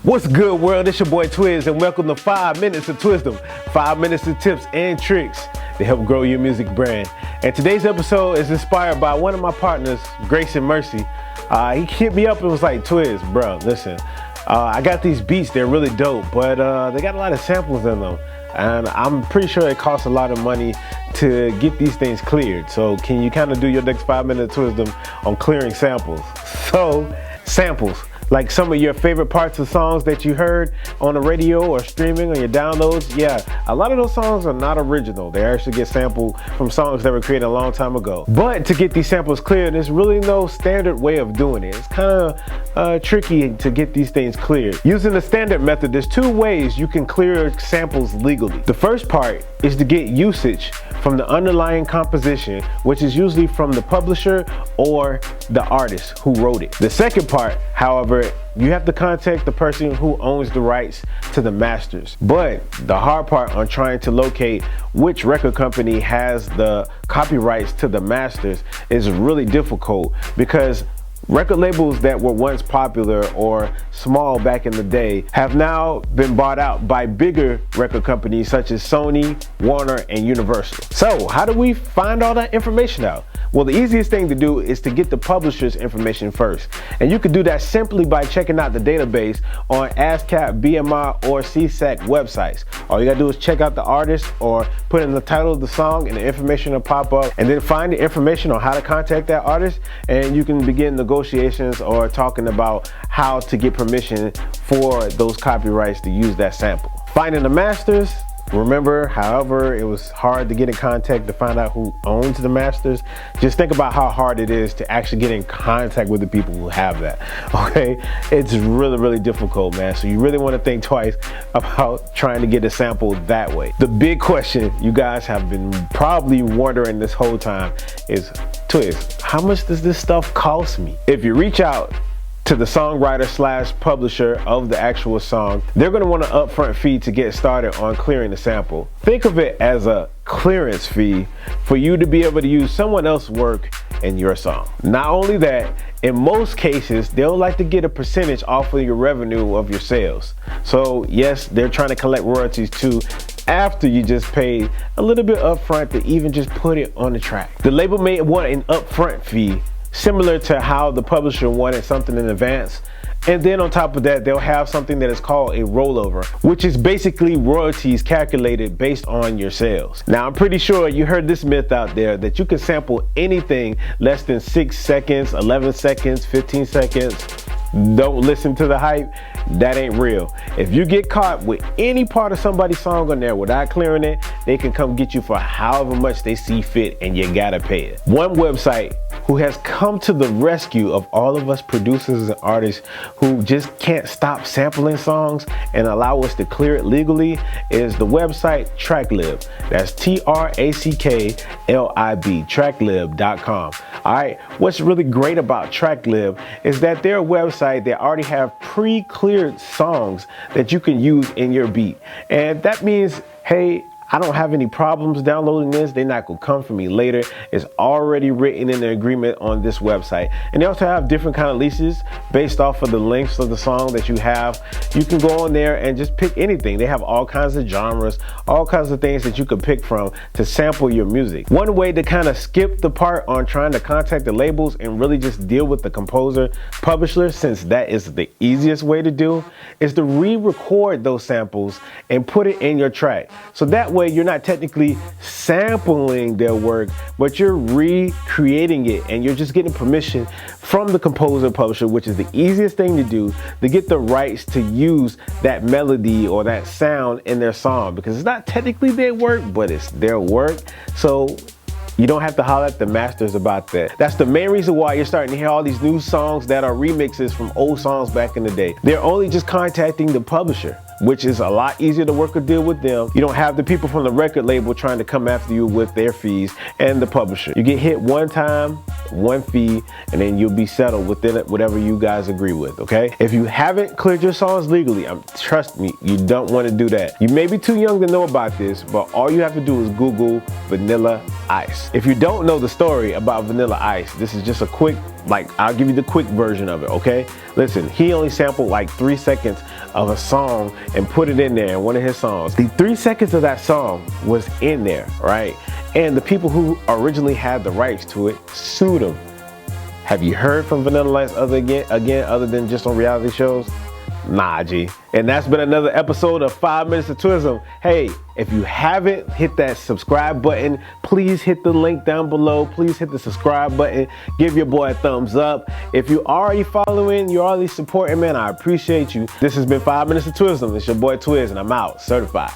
What's good, world? It's your boy Twiz, and welcome to 5 Minutes of Twisdom. 5 minutes of tips and tricks to help grow your music brand. And today's episode is inspired by one of my partners, Grace and Mercy. He hit me up and was like, Twiz, bro, listen, I got these beats, they're really dope, but they got a lot of samples in them. And I'm pretty sure it costs a lot of money to get these things cleared. So can you kind of do your next 5 minutes of wisdom on clearing samples? So, samples. Like some of your favorite parts of songs that you heard on the radio or streaming on your downloads. Yeah, a lot of those songs are not original. They actually get sampled from songs that were created a long time ago. But to get these samples cleared, there's really no standard way of doing it. It's kind of tricky to get these things cleared. Using the standard method, there's two ways you can clear samples legally. The first part is to get usage from the underlying composition, which is usually from the publisher or the artist who wrote it. The second part, however, you have to contact the person who owns the rights to the masters. But the hard part on trying to locate which record company has the copyrights to the masters is really difficult, because record labels that were once popular or small back in the day have now been bought out by bigger record companies such as Sony, Warner, and Universal. So how do we find all that information out? Well, the easiest thing to do is to get the publisher's information first. And you can do that simply by checking out the database on ASCAP, BMI, or CSAC websites. All you gotta do is check out the artist or put in the title of the song and the information will pop up, and then find the information on how to contact that artist, and you can begin negotiations or talking about how to get permission for those copyrights to use that sample. Finding the masters. Remember, however, it was hard to get in contact to find out who owns the masters. Just think about how hard it is to actually get in contact with the people who have that, okay? It's really, really difficult, man. So you really want to think twice about trying to get a sample that way. The big question you guys have been probably wondering this whole time is, Twiz, how much does this stuff cost me? If you reach out to the songwriter / publisher of the actual song, they're going to want an upfront fee to get started on clearing the sample. Think of it as a clearance fee for you to be able to use someone else's work in your song. Not only that, in most cases, they'll like to get a percentage off of your revenue of your sales. So yes, they're trying to collect royalties too, after you just paid a little bit upfront to even just put it on the track. The label may want an upfront fee, similar to how the publisher wanted something in advance. And then on top of that, they'll have something that is called a rollover, which is basically royalties calculated based on your sales. Now, I'm pretty sure you heard this myth out there that you can sample anything less than 6 seconds, 11 seconds, 15 seconds. Don't listen to the hype. That ain't real. If you get caught with any part of somebody's song on there without clearing it, they can come get you for however much they see fit, and you gotta pay it. One website who has come to the rescue of all of us producers and artists who just can't stop sampling songs and allow us to clear it legally is the website TrackLib. That's TrackLib, tracklib.com. All right, what's really great about TrackLib is that they're a website that already have pre-cleared songs that you can use in your beat. And that means, hey, I don't have any problems downloading this. They're not gonna come for me later. It's already written in the agreement on this website. And they also have different kind of leases based off of the lengths of the song that you have. You can go on there and just pick anything. They have all kinds of genres, all kinds of things that you can pick from to sample your music. One way to kind of skip the part on trying to contact the labels and really just deal with the composer, publisher, since that is the easiest way to do, is to re-record those samples and put it in your track. So that way you're not technically sampling their work, but you're recreating it, and you're just getting permission from the composer publisher, which is the easiest thing to do, to get the rights to use that melody or that sound in their song, because it's not technically their work, but it's their work. So you don't have to holler at the masters about that. That's the main reason why you're starting to hear all these new songs that are remixes from old songs back in the day. They're only just contacting the publisher, which is a lot easier to work a deal with them. You don't have the people from the record label trying to come after you with their fees, and the publisher. You get hit one time, one fee, and then you'll be settled within it, whatever you guys agree with, okay? If you haven't cleared your songs legally, trust me, you don't want to do that. You may be too young to know about this, but all you have to do is Google Vanilla Ice. If you don't know the story about Vanilla Ice, this is just a quick Like, I'll give you the quick version of it, okay? Listen, he only sampled like 3 seconds of a song and put it in there in one of his songs. The 3 seconds of that song was in there, right? And the people who originally had the rights to it sued him. Have you heard from Vanilla Ice other than just on reality shows? Nah, G. And that's been another episode of 5 Minutes of Twism. Hey, if you haven't hit that subscribe button, please hit the link down below. Please hit the subscribe button. Give your boy a thumbs up. If you already following, you're already supporting, man, I appreciate you. This has been 5 Minutes of Twism. It's your boy Twiz, and I'm out. Certified.